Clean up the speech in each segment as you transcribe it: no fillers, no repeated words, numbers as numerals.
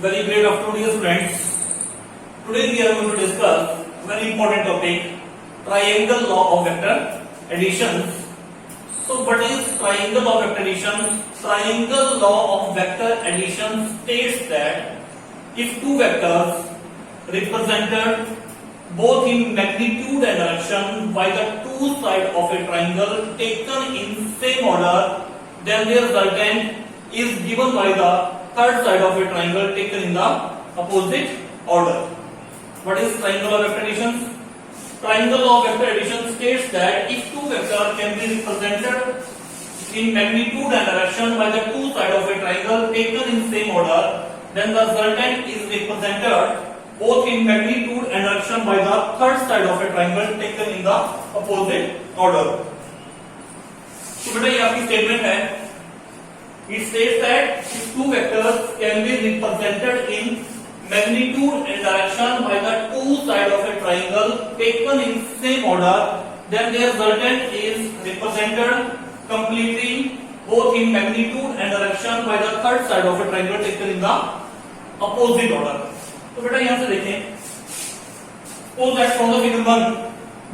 Very great afternoon, dear students. Today we are going to discuss very important topic, triangle law of vector additions. So, what is triangle law of vector addition? Triangle law of vector addition states that if two vectors represented both in magnitude and direction by the two sides of a triangle taken in same order, then their resultant is given by the third side of a triangle taken in the opposite order. What is triangle law of vector addition? Triangle law of vector addition states that if two vectors can be represented in magnitude and direction by the two sides of a triangle taken in same order, then the resultant is represented both in magnitude and direction by the third side of a triangle taken in the opposite order. तो बेटा ये आपकी statement है. It states that if two vectors can be represented in magnitude and direction by the two sides of a triangle taken in same order, then their resultant is represented completely both in magnitude and direction by the third side of a triangle taken in the opposite order. तो बेटा यहां से देखें, suppose that from the figure 1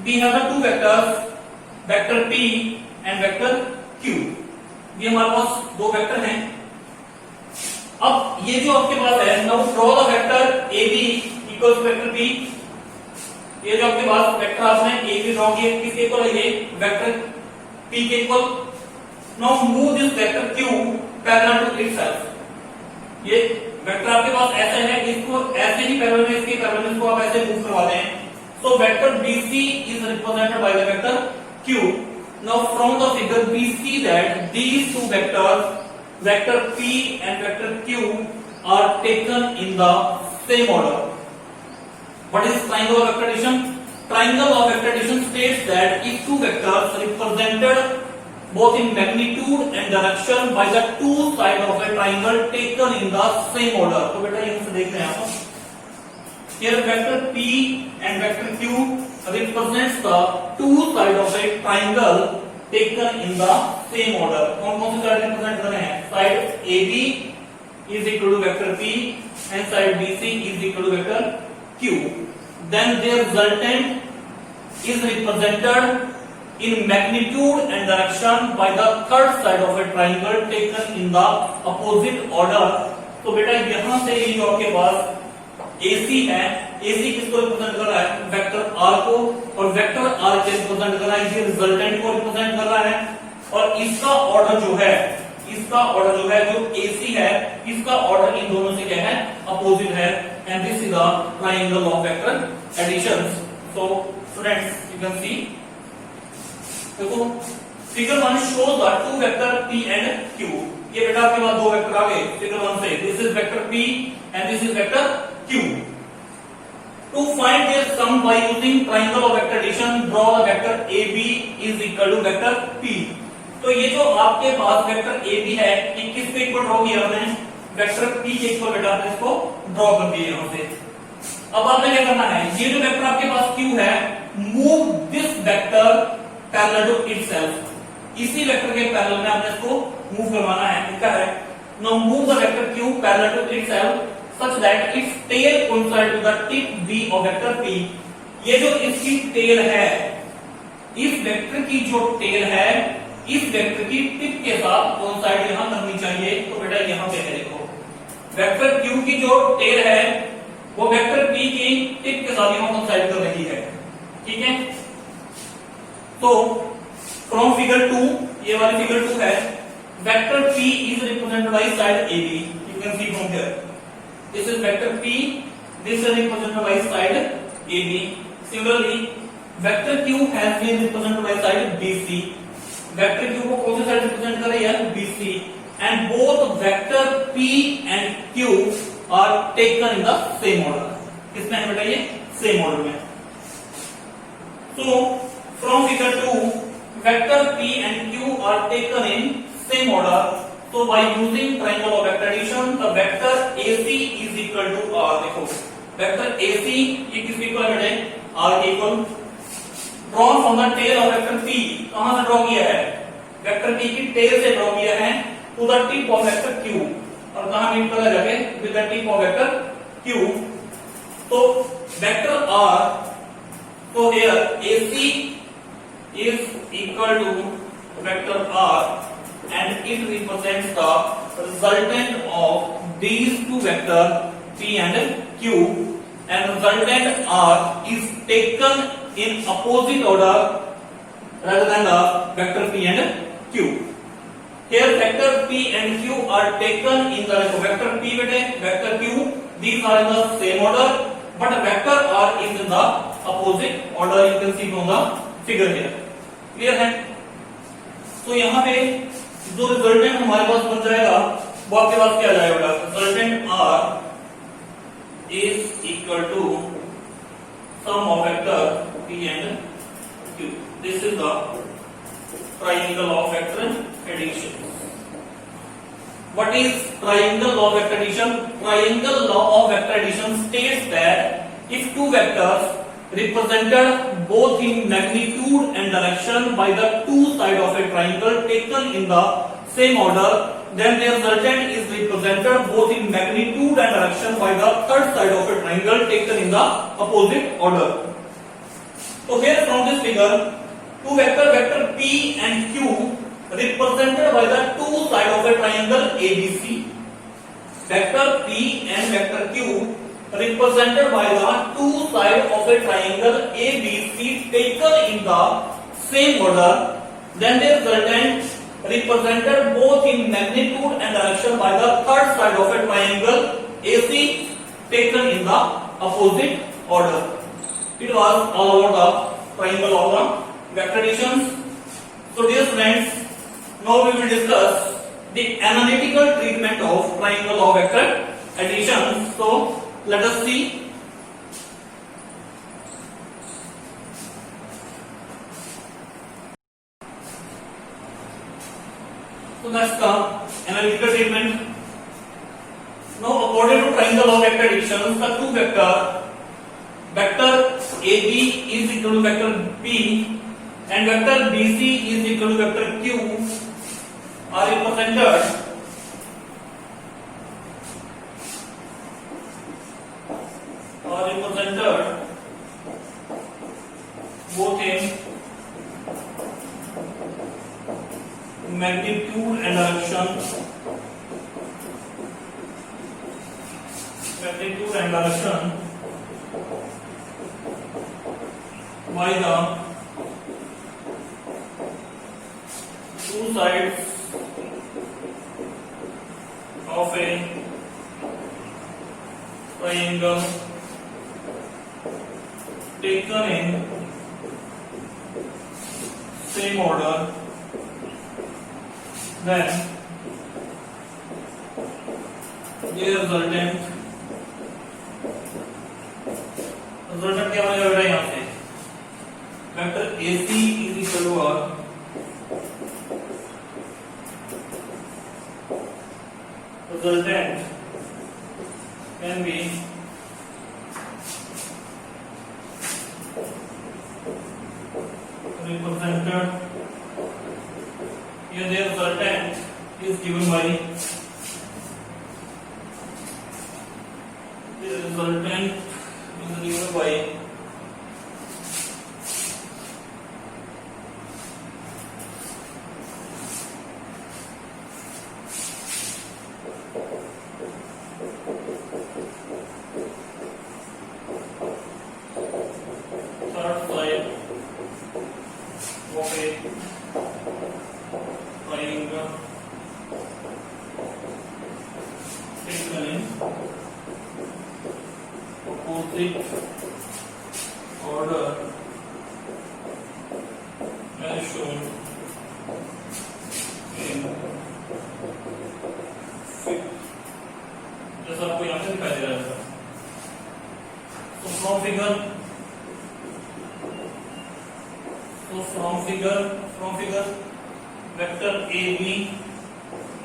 we have the two vectors, vector p and vector q. ये हमारे पास दो vector हैं. अब ये जो आपके पास है, now draw the vector ab equals vector p. ये जो आपके पास वेक्टर आपने ab ड्रॉ किया, किसके इक्वल है? ये वेक्टर p के equal. Now move this vector q parallel to itself. ये वेक्टर आपके पास ऐसा है, इसको ऐसे ही पैरेलल में, इसके पैरेलल में इसको आप ऐसे मूव करवा दें. So vector BC is represented by the vector Q. Now from the figure we see that these two vectors, vector P and vector Q, are taken in the same order. What is triangle of vector addition? Triangle of vector addition states that if two vectors represented both in magnitude and direction by the two sides of a triangle taken in the same order. तो बेटा यहाँ से देख रहे हैं आप. Here vector P and vector Q represents the two sides of a triangle taken in the same order. कौन कौन से साइड रिप्रेजेंट कर रहे हैं? Side AB is equal to vector P and side BC is equal to vector Q. Then their resultant is represented in magnitude and direction by the third side of a triangle taken in the opposite order. तो बेटा यहां से ये जो आपके पास AC है, AC किसको represent कर रहा है? वेक्टर R को. और वेक्टर R के रिप्रेजेंट कर रहा है, इसी रिजल्टेंट को रिप्रेजेंट कर रहा है. और इसका ऑर्डर जो है, जो AC है, इसका ऑर्डर इन दोनों से क्या है? अपोजिट है. And this is the triangle of vector additions. So students you can see, देखो figure 1 shows the two vector P and Q. ये बेटा आपके पास दो वेक्टर आ गए फिगर 1 से. This is vector P and this is vector Q. To find their sum by using triangle of vector addition, draw the vector AB is equal to vector P. तो ये जो आपके पास वेक्टर AB है, ये किसके equal draw किया हमने? वेक्टर P के इक्वल बेटा आपने इसको ड्रॉ कर दिया यहां से. अब आपने क्या करना है? ये जो वेक्टर आपके पास Q है, move this vector parallel to itself. इसी वेक्टर के पैरेलल में आपने इसको मूव करवाना है. क्या है? Now move the vector Q parallel to itself such that its tail coincide to the tip B of vector P. ये जो इसकी टेल है, इस वेक्टर की जो टेल है, इस वेक्टर की टिप के साथ कोइंसाइड यहां करनी चाहिए. तो बेटा यहां पे है, देखो वेक्टर Q की जो टेल है वो वेक्टर P की टिप के साथ यहां कोइंसाइड कर रही है. ठीक है. तो फ्रॉम फिगर 2, ये वाली फिगर 2 है, vector P is represented by side AB. You can C from here. This is vector P. This is represented by side AB. Similarly, vector Q has been represented by side BC. Vector Q को कौन सी side represent कर रही है? BC. And both vector P and Q are taken in the same order. किसमें है बेटा? ये same order में. So from figure 2, vector P and Q are taken in same order. So by using triangle of vector addition, the vector AC is equal to R. देखो vector AC ये किसके equal है? R के equal. Drawn from the tail of vector P. कहां से draw किया है? Vector P की टेल से ड्रॉ किया है to the tip of vector Q. और कहां मीट करेगा जाके with the tip of vector Q। तो वेक्टर R, तो here AC is equal to vector R and it represents the resultant of these two vectors P and Q, and resultant R is taken in opposite order rather than the vector P and Q. Here vector P and Q are taken in the vector P and vector Q, these are in the same order, but vector R is in the opposite order. You can see from the figure here. Clear है? तो यहाँ पे जो resultant हमारे पास बन जाएगा वो आपके पास क्या आ जाएगा? Resultant R is equal to sum of vector P and Q. This is the triangle of vector addition. What is triangle law of vector addition? Triangle law of vector addition states that if two vectors represented both in magnitude and direction by the two sides of a triangle taken in the same order, then their resultant is represented both in magnitude and direction by the third side of a triangle taken in the opposite order. So here from this figure, two vector P and Q represented by the two sides of a triangle ABC. Vector P and vector Q represented by the two sides of a triangle ABC taken in the same order, then their resultant represented both in magnitude and direction by the third side of a triangle AC taken in the opposite order. It was all about the triangle of the vector additions. So dear friends, now we will discuss the analytical treatment of triangle of vector addition. So let us see. So that's the analytical treatment. Now according to triangle of vector addition, the two vector AB is equal to vector P and vector BC is equal to vector Q are represented both in magnitude and direction by the two sides of a triangle taken in same order, then the resultant क्या बन जाएगा यहाँ से? Vector AC is equal to R resultant can be represented here. The resultant is given by third side of a triangle taken in opposite order as shown in figure. जैसा आपको यहाँ से दिखाई दे रहा है। तो from figure vector AB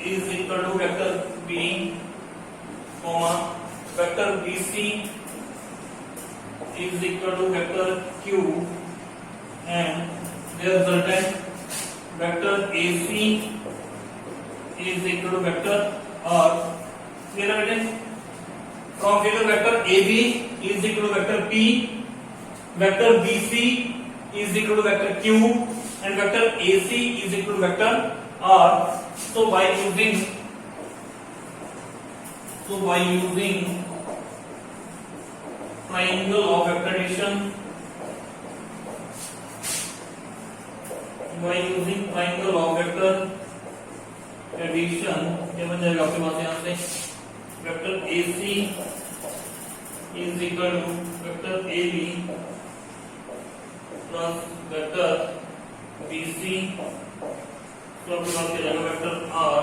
is equal to vector B, comma vector BC is equal to vector Q, and their resultant vector AC is equal to vector R, clear है बेटे? From figure vector AB is equal to vector P, vector BC is equal to vector Q and vector AC is equal to vector R. So by using triangle of vector addition, ये बन जाएगा आपके पास यहाँ से vector AC is equal to vector AB plus vector BC, तो आपके पास क्या जाएगा vector R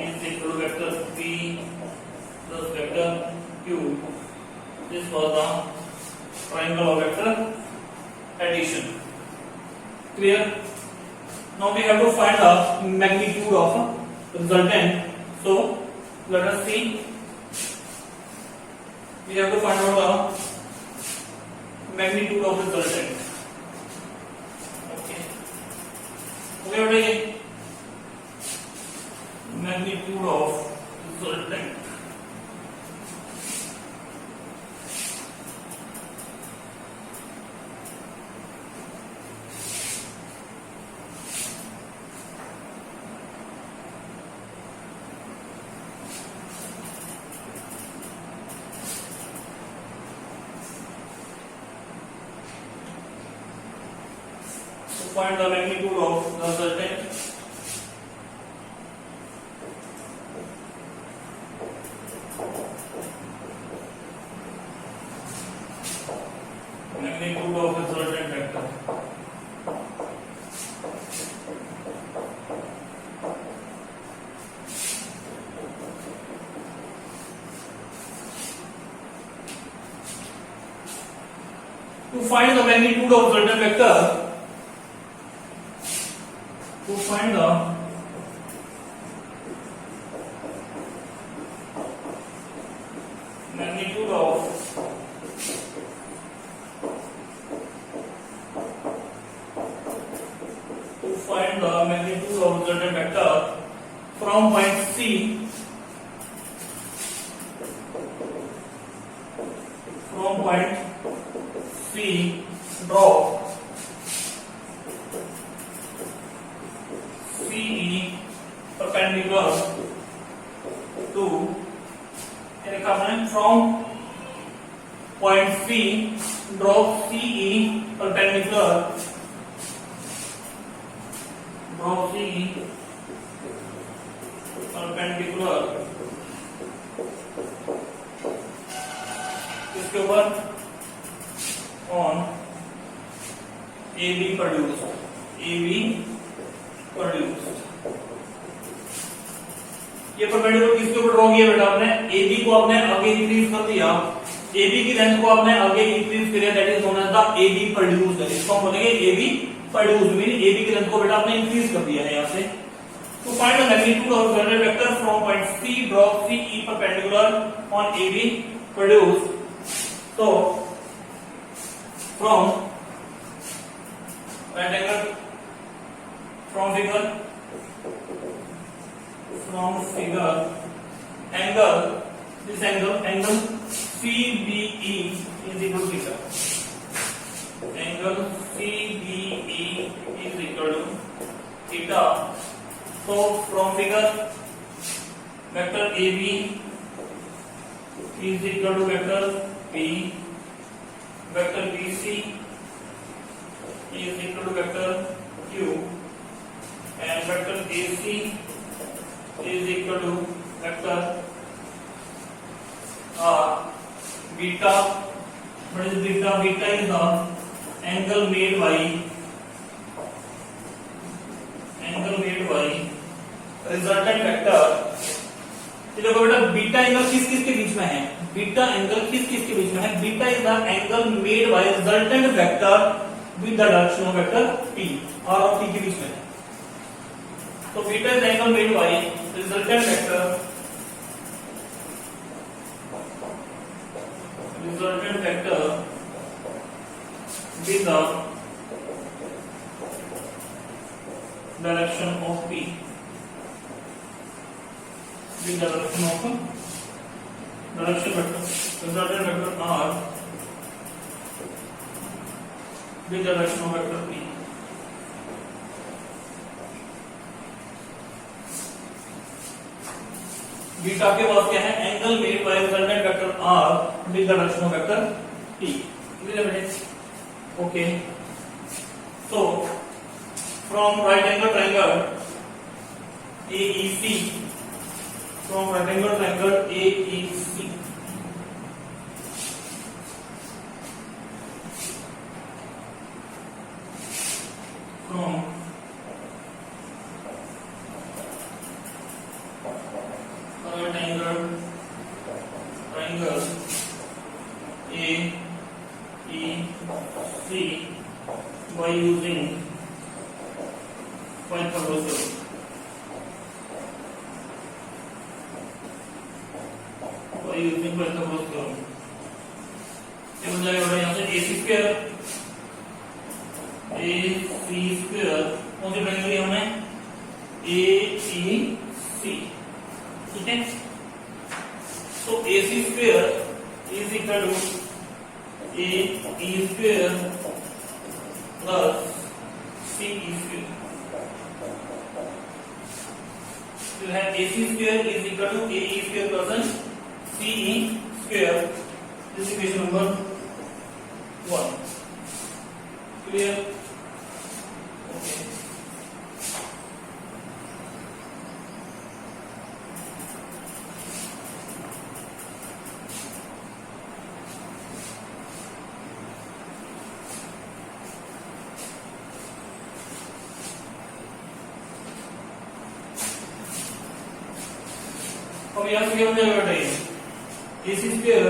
is equal to vector P plus vector Q. This was the triangle of vector addition. Clear? Now we have to find the magnitude of resultant. So let us see. We have to find out the magnitude of resultant. Okay, what is magnitude of resultant? To find the magnitude of the resultant, magnitude of resultant vector. To find the magnitude of resultant vector, to find the magnitude of resultant vector from point C, draw CE perpendicular to from point C, draw CE perpendicular, इसके ऊपर on AB produced, ये perpendicular किसके ऊपर draw किया बेटा आपने? AB को आपने आगे इंक्रीज कर दिया, AB की लेंथ को आपने आगे इंक्रीज किया, that is known as the AB produced. इसको हम बोलेंगे AB प्रोड्यूस्ड, मीन AB की लेंथ को बेटा आपने इंक्रीज कर दिया है यहाँ से। To find the magnitude of resultant vector from point C, draw CE perpendicular on AB produced. So from right angle, from figure angle, this angle CBE is equal to theta. Angle CBE is equal to theta. So from figure, vector AB is equal to vector P, vector BC is equal to vector Q, and vector AC is equal to vector R. Beta, what is beta? Beta is the angle made by resultant vector. देखो बेटा beta angle किस किस के बीच में है? Beta angle किस किस के बीच में है? Beta is the angle made by resultant vector with the direction of vector P, R और P के बीच में है। तो beta is angle made by resultant vector with the direction of P। the direction of direction vector resultant vector r the direction of vector p. Beta के पास क्या है, angle made by resultant vector r with the direction of vector p. Okay, so from right angle triangle AEC, from right angle triangle AEC, from right angle triangle AEC by using Pythagoras theorem. By using Pythagoras theorem, ये बन जाएगा यहाँ से AC square कौन सी drawing करी हमने, AEC, ठीक है. तो AC square is equal to AE square plus CE square. तो है AC square is equal to AE square plus CE square. This is equation number 1. Clear? Okay. अब यहां से क्या हो जाएगा बेटा, ये AC square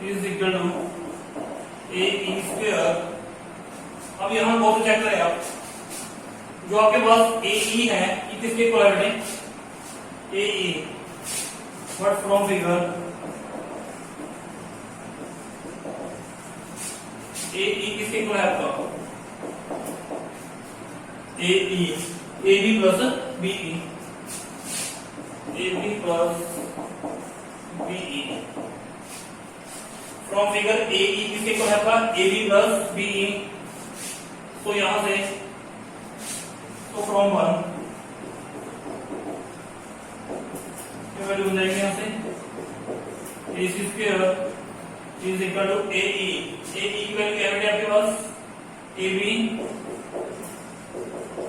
is equal to AE square. अब यहां बहुत चेक करें आप, जो आपके पास AE है ये किसके इक्वल है बेटे, AE, but from figure AE किसके इक्वल है आपका, AE, AB plus BE, AB plus BE. From figure AE किसके इक्वल है आपका, AB प्लस BE. तो यहां से तो फ्रॉम 1 ये वैल्यू बन जाएगी यहां से AC square is equal to AE. AE की वैल्यू क्या है आपके पास, AB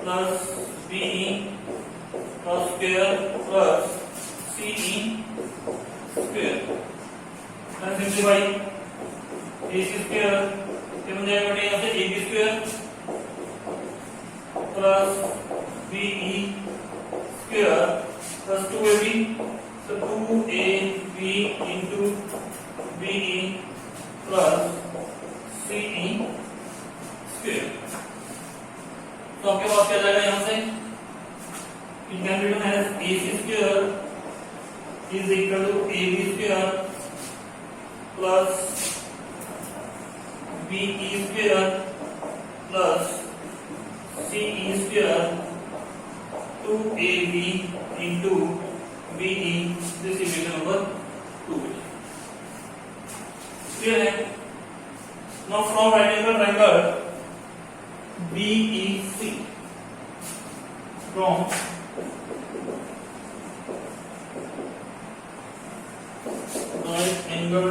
plus BE plus square plus CE square. Simplify AC square ये बन जाएगा बेटे यहाँ से AB square plus BE square plus 2AB, तो 2AB into BE plus CE square. तो आपके पास क्या जाएगा यहाँ से, it can be written as AC square is equal to AB square plus BE square plus CE square 2AB into BE. This is equation number 2. Clear है? Now from right angle triangle BEC, from right angle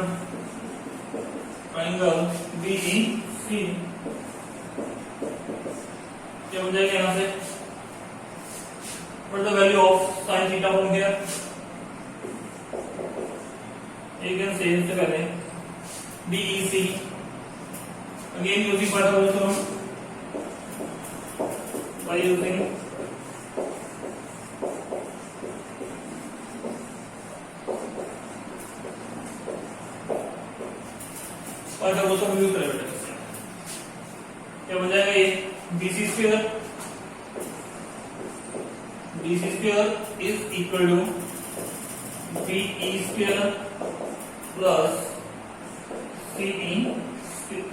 triangle BEC क्या हो जाएगा यहाँ से, what is the value of sin theta from here, again से इससे पहले BEC again using Pythagoras theorem by using Pythagoras theorem use करें बेटा. क्या बन जाएगा ये BC square, BC square is equal to BE square plus CE square.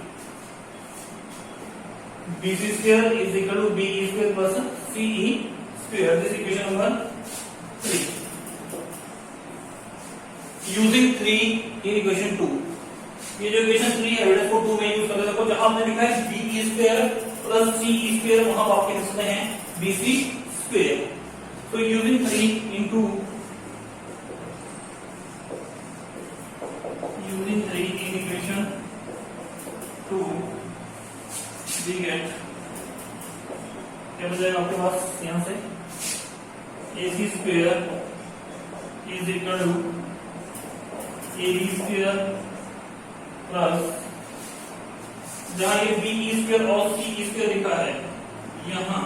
BC square is equal to BE square plus CE square. This equation number 3. Using 3 in equation 2. ये जो equation 3 है बेटा, इसको 2 में यूज करते देखो, जहां हमने लिखा है bE square plus CE square, वहां आपके लिखते हैं BC स्क्वायर. तो using 3 into using 3 in equation 2 we get क्या बच जाएगा आपके पास यहां से AC square is equal to AB square plus जहां ये BE स्क्वायर और CE स्क्वायर लिखा है यहां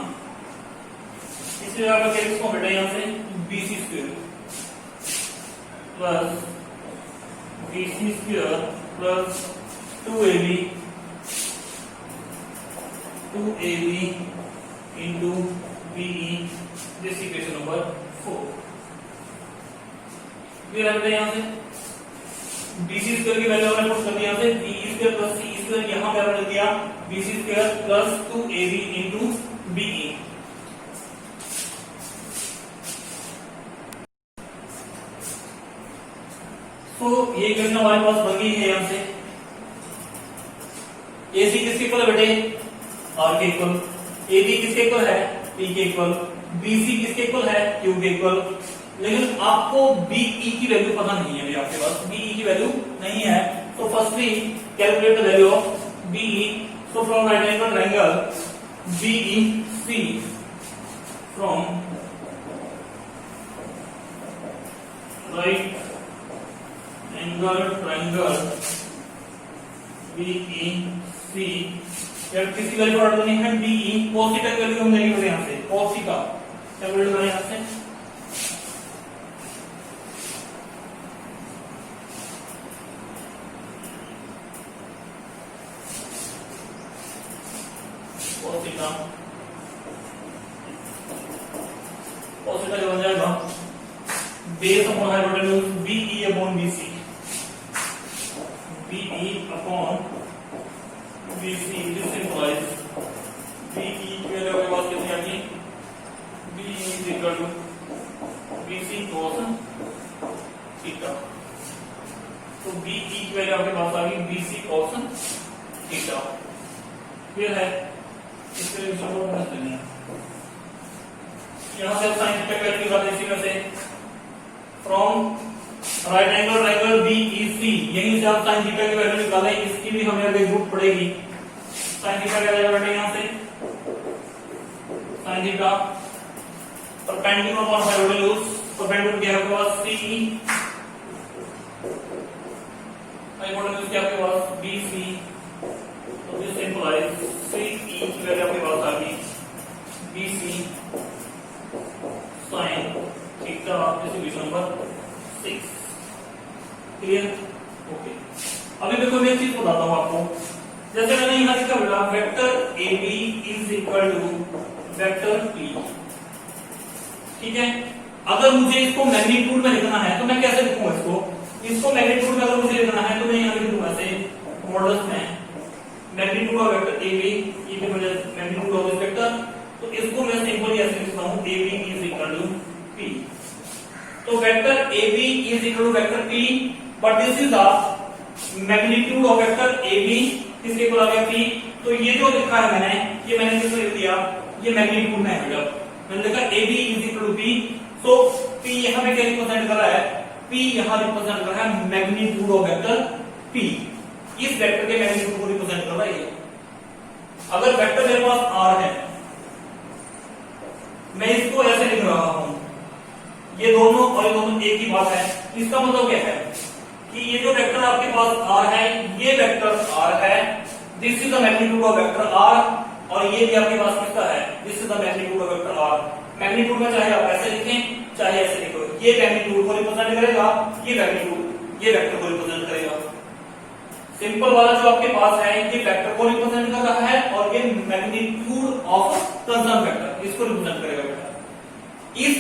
इसे आप क्या लिखो बेटा यहां से BC square plus BC square plus 2AB into BE. This equation number 4. Clear है यहां से BC स्क्वायर की वैल्यू हमने पुट कर दी यहां से BE square plus CE square, यहां पे हमने दिया BC square plus 2AB into BE. तो ये इक्वेशन हमारे पास बन गई है यहां से. AC किसके इक्वल है बेटे? R के इक्वल. AB किसके इक्वल है? P के इक्वल. BC किसके इक्वल है? Q के इक्वल. लेकिन आपको BE की वैल्यू पता नहीं है अभी आपके पास BE की वैल्यू नहीं है. तो firstly calculate the value of BE. So from right angle triangle BEC, from right angle triangle BEC, यार किसी वैल्यू ऑर्डर नहीं है BE, cos थीटा की वैल्यू हम लेंगे यहां से cos थीटा कैलकुलेट करें यहां से. cos थीटा जो बन जाएगा base upon hypotenuse BE upon BC. BE upon BC, this implies BE की वैल्यू आपके पास कितनी आ गई? BE is equal to BC cos theta. तो BE की वैल्यू आपके पास आ गई BC cos थीटा. क्लियर है? इसके लिए सपोर्ट कर देनी है. यहां से साइन थीटा की वैल्यू निकालते इसी में से from right angle triangle BEC, यही से आप साइन थीटा की वैल्यू निकालें. इसकी भी हमें अभी रूट पड़ेगी. साइन थीटा क्या जाएगा बेटा यहां से sine theta perpendicular upon hypotenuse. Perpendicular क्या है आपके पास CE, हाइपोटेन्यूज क्या आपके पास BC. तो दिस इंप्लाइज CE की वैल्यू आपके पास आ गई BC sine theta. This equation number 6. Clear? Okay. अभी देखो मैं एक चीज बताता हूं आपको. जैसे मैंने यहां लिखा बेटा vector AB is equal to vector P. ठीक है. अगर मुझे इसको मैग्नीट्यूड में लिखना है तो मैं कैसे लिखूंगा इसको मैग्नीट्यूड में अगर मुझे लिखना है तो मैं यहां लिख दूंगा ऐसे मॉडल्स में मैग्नीट्यूड ऑफ वेक्टर AB ये की वजह मैग्नीट्यूड ऑफ दिस वेक्टर. तो इसको मैं सिंपली ऐसे लिखता हूं AB is equal to P. तो vector AB is equal to vector P, but this is the magnitude of vector AB किसके इक्वल आ गया P. तो ये जो लिखा है ये मैंने किसको लिख दिया? ये मैग्नीट्यूड में है बेटा. मैंने लिखा AB is equal to P. So P यहां पे क्या रिप्रेजेंट कर रहा है? P यहां रिप्रेजेंट कर रहा है मैग्नीट्यूड ऑफ वेक्टर P. इस वेक्टर के मैग्नीट्यूड को रिप्रेजेंट कर रहा है ये. अगर वेक्टर मेरे पास R है, मैं इसको ऐसे लिख रहा हूं, ये दोनों और ये दोनों एक ही बात है. इसका मतलब क्या है कि ये जो वेक्टर आपके पास R है, ये वेक्टर R है. This is the magnitude of vector R. और ये भी आपके पास किसका है? This is the magnitude of vector R. Magnitude में चाहे आप ऐसे लिखें चाहे ऐसे लिखो, ये मैग्नीट्यूड को रिप्रेजेंट करेगा, ये मैग्नीट्यूड ये वेक्टर को रिप्रेजेंट करेगा. सिंपल वाला जो आपके पास है ये वेक्टर को रिप्रेजेंट कर रहा है और ये मैग्नीट्यूड ऑफ कंसर्न वेक्टर इसको रिप्रेजेंट करेगा बेटा. इस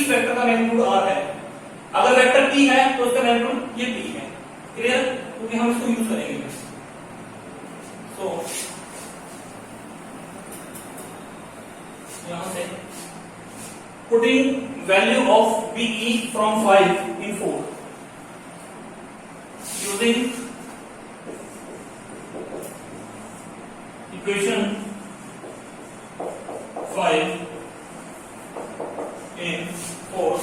वेक्टर का मैग्नीट्यूड R है. अगर वेक्टर P है तो उसका मैग्नीट्यूड ये P है. क्लियर? क्योंकि हम इसको यूज करेंगे. तो यहां से putting value of BE from 5 in 4 using equation 5 in 4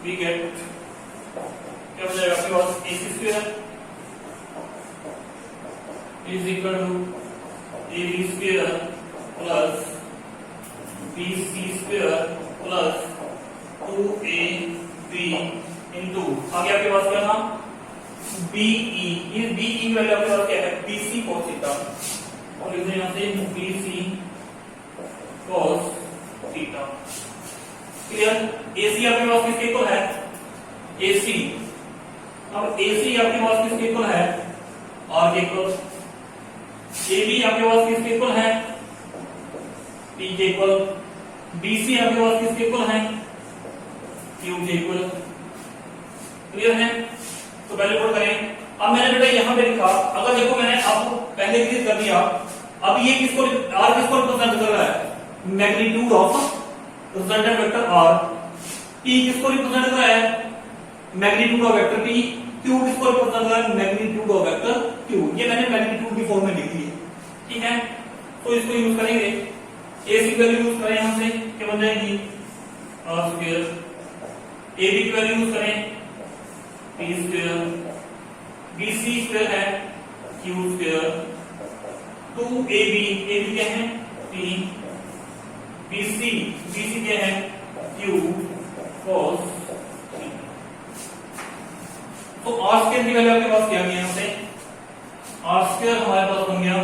we get क्या हो जाएगा आपके पास AC square is equal to AB square plus BC square plus 2AB into आगे आपके पास क्या था BE इस BE की वैल्यू आपके पास क्या है BC cos थीटा और इसे यहां से BC cos theta clear. AC आपके पास किसके इक्वल है AC अब AC आपके पास किसके इक्वल है R के इक्वल AB आपके पास किसके इक्वल है P के इक्वल BC आपके पास किसके इक्वल है Q के इक्वल क्लियर है। तो पहले पुट करें। अब मैंने बेटा यहां पे लिखा अगर देखो मैंने आपको पहले क्लियर कर दिया अब ये किसको R किसको रिप्रेजेंट कर रहा है magnitude of resultant vector R P किसको रिप्रेजेंट कर रहा है magnitude of vector P Q किसको रिप्रेजेंट कर रहा है मैग्नीट्यूड ऑफ वेक्टर Q ये मैंने मैग्नीट्यूड की फॉर्म में लिख दी है ठीक है। तो इसको यूज करेंगे AC की वैल्यू यूज करें यहां से क्या बन जाएगी R स्क्वायर AB की वैल्यू यूज करें P स्क्वायर BC स्क्वायर है Q स्क्वायर 2AB AB क्या है P BC क्या है Q cos तो R स्क्वायर की वैल्यू आपके पास क्या आ गया यहां से R स्क्वायर हमारे पास बन गया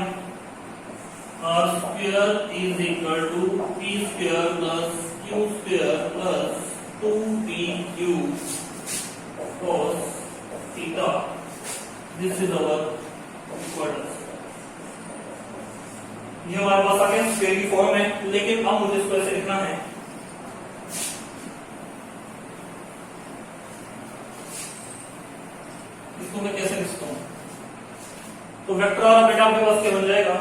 R square is equal to P square plus Q square plus 2PQ cos theta. This is our equation. ये हमारे पास आ गया स्क्वायर की फॉर्म है लेकिन अब मुझे इसको ऐसे लिखना है इसको मैं कैसे लिखता हूं तो वेक्टर आर बेटा आपके पास क्या बन जाएगा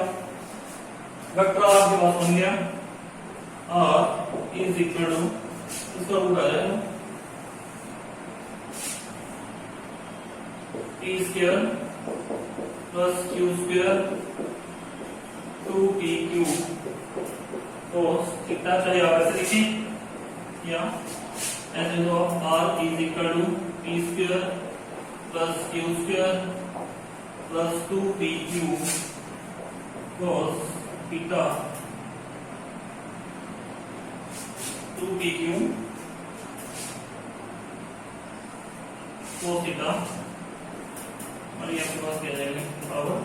वेक्टर आर आपके पास बन गया R इज इक्वल टू इसका रूट आ जाएगा P square plus Q square 2PQ cos theta चलिए आप ऐसे लिखें या ऐसे तो R is equal to P square plus Q square plus 2PQ cos theta 2PQ cos theta और ये आपके पास क्या जाएगा पावर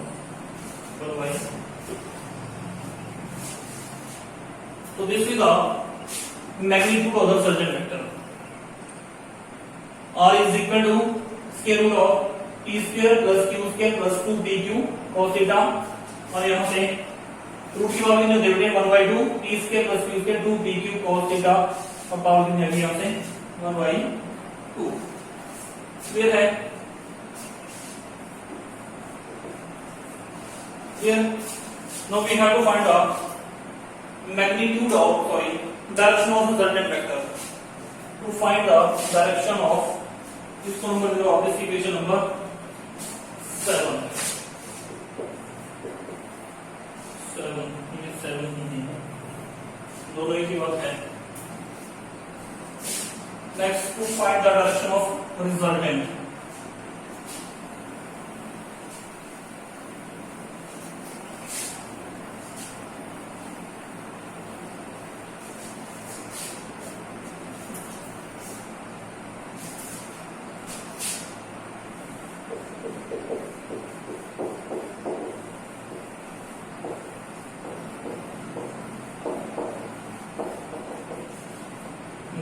y तो this is the magnitude of the surgeon vector R is equal to square root of P square plus Q square plus 2PQ cos theta और यहां से रूट की पावर कितनी होती है 1/2 P square plus Q square 2PQ cos theta और power कितनी आ गई यहां से 1/2 क्लियर है Here, now we have to find the magnitude of, direction of the resultant vector. To find the direction of, इसको नंबर दे दो आप इस इक्वेशन नंबर 7 ये 7 ही है दोनों एक ही बात है। Next, to find the direction of resultant.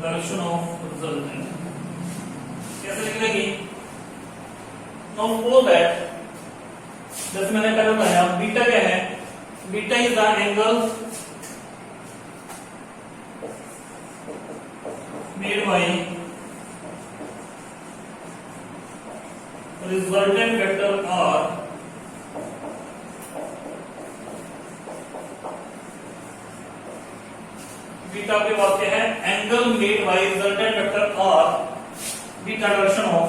Direction of resultant कैसे लिखेंगे? Now suppose that जैसे मैंने पहले बताया बीटा क्या है? Beta is the angle made by resultant vector R beta के बाद क्या है, angle made by resultant vector R beta direction of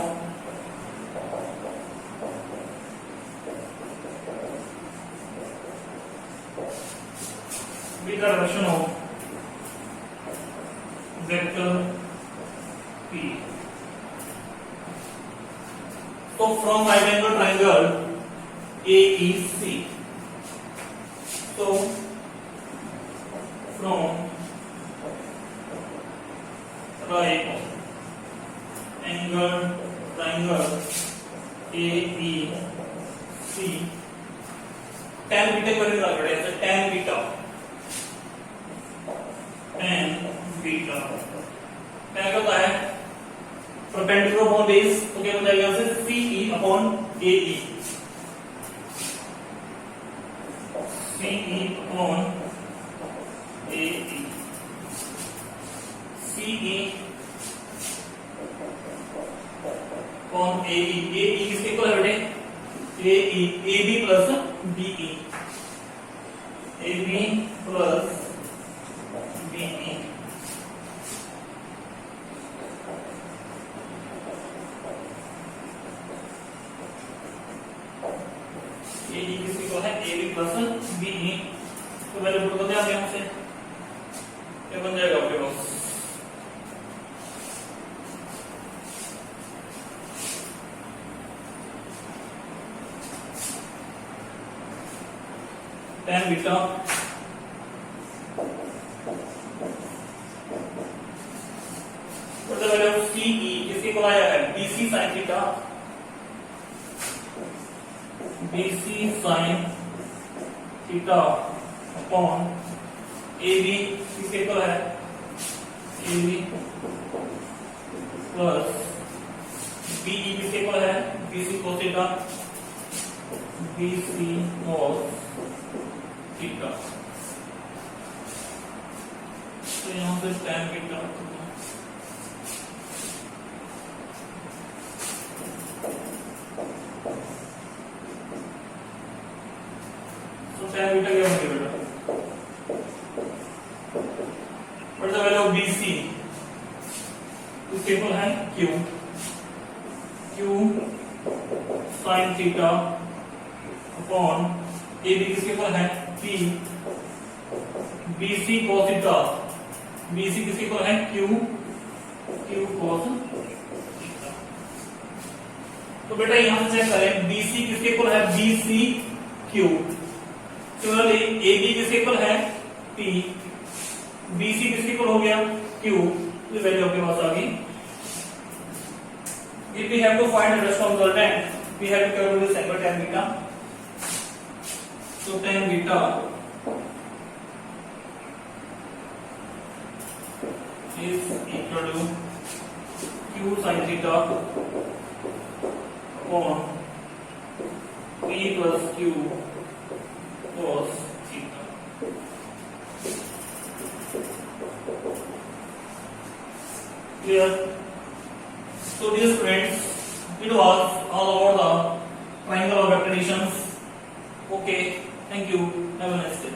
vector P. So from right angle triangle AEC, so from right angle triangle AEC tan beta की value निकाल रहे हैं, tan beta क्या होता है, परपेंडिकुलर अपॉन बेस, तो क्या हो जाएगा CE upon AE, CE upon AE, CE upon AE, AE किसके इक्वल है बेटे, AE, AB plus BE, AB plus BE, AE किसकी को है, AB प्लस BE, तो पहले पुट कर दिया यहाँ से, क्या बन जाएगा आपके पास, tan बीटा मतलब पहले CE किसकी को आया है, BC sin theta, BC sin theta upon AB किसके इक्वल है, AB प्लस BE किसके इक्वल है, BC cos theta, BC cos theta, तो यहाँ से tan बीटा, tan बीटा क्या होगा बेटा, what is the value of BC, इसके इक्वल है Q sin theta upon AB किसके इक्वल है P, BC cos theta, BC किसके इक्वल है Q cos थीटा, तो बेटा यहां से चेक करें, BC किसके इक्वल है, BC Q, सिमिलरली AB किसके इक्वल है P, BC किसके इक्वल हो गया Q, तो वैल्यू आपके पास आ गई। If we have to find the rest of the resultant, we have to calculate this angle tan beta. So tan beta is equal to Q sin theta upon P plus Q cos theta. Clear? So dear friends, it was all about the triangle of vector additions. Okay, thank you. Have a nice day.